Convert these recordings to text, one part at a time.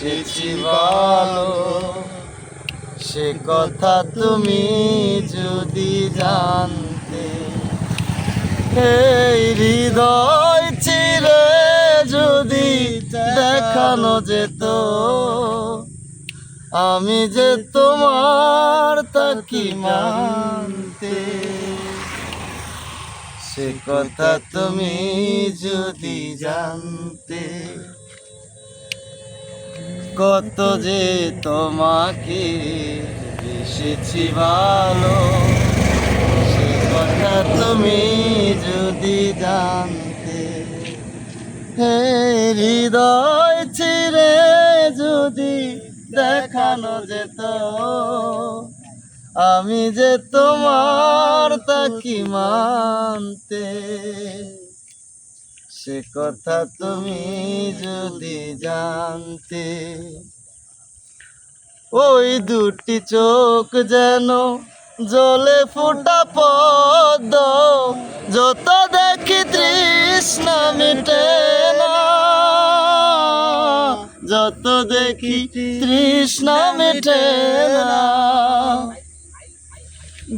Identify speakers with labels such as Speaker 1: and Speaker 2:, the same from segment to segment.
Speaker 1: এসেছি ভালো, সে কথা তুমি যদি জানতে। এই হৃদয় চিরে যদি দেখানো যেত, আমি যে তোমার তা কি মানতে। সে কথা তুমি যদি জানতে, কত যে তোমাকে এসেছি ভালো, সে কথা তুমি যদি জানতে। হে হৃদয় চিরে যদি দেখানো যেত, আমি যে তোমার তা কি মানতে। সে কথা তুমি যদি জানতে। ওই দুটি চোখ যেন জলে ফোটা পদ্ম, যত দেখি তৃষ্ণা মিটে না, যত দেখি তৃষ্ণা মিটে না।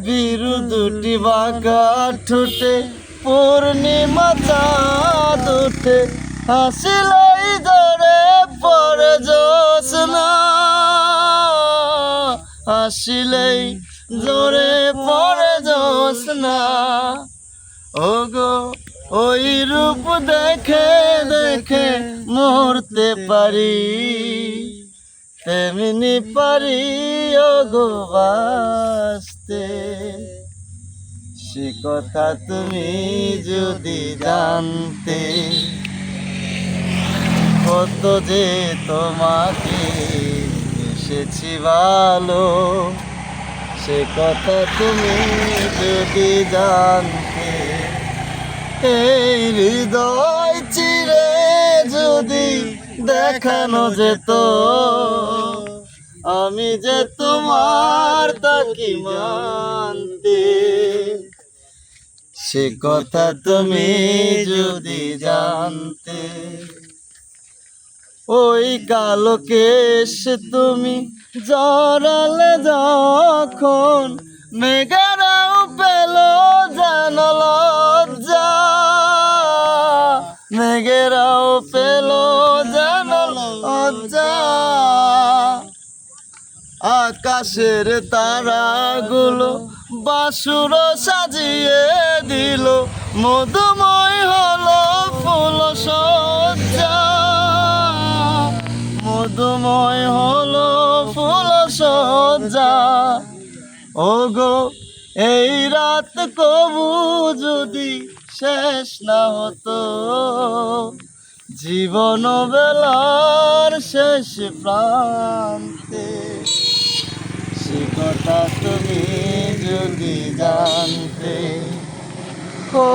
Speaker 1: বিরু দুটি বাঁকা ঠোঁটে পূর্ণিমা চাঁদ উঠে, হাসিলেই ধরে পড়ে জ্যোৎস্না, হাসিলেই জোরে পড়ে জ্যোৎস্না। ওগো ওই রূপ দেখে দেখে মরতে পারি, তেমনি পারি ওগো বাঁচতে। সে কথা তুমি যদি জানতে, কত যে তোমাকে এসেছি ভালো, সে কথা তুমি যদি জানতে। এই হৃদয় চিরে যদি দেখানো যেত, আমি যে তোমার তা কি মানতে। সে কথা তুমি যদি জানতে। ওই কালো কেশ তুমি জড়ালে যখন, মেঘেরাও পেল যেন লজ্জা, মেঘেরাও পেল যেন লজ্জা। আকাশের তারাগুলো বাসুর সাজিয়ে দিল, মধুময় হলো ফুল সজ্জা, মধুময় হলো ফুল সজ্জা। ওগো এই রাত কবু যদি শেষ না হতো, জীবন বেলার শেষ প্রান্তে। সে কথা তুমি যদি জানতে। ও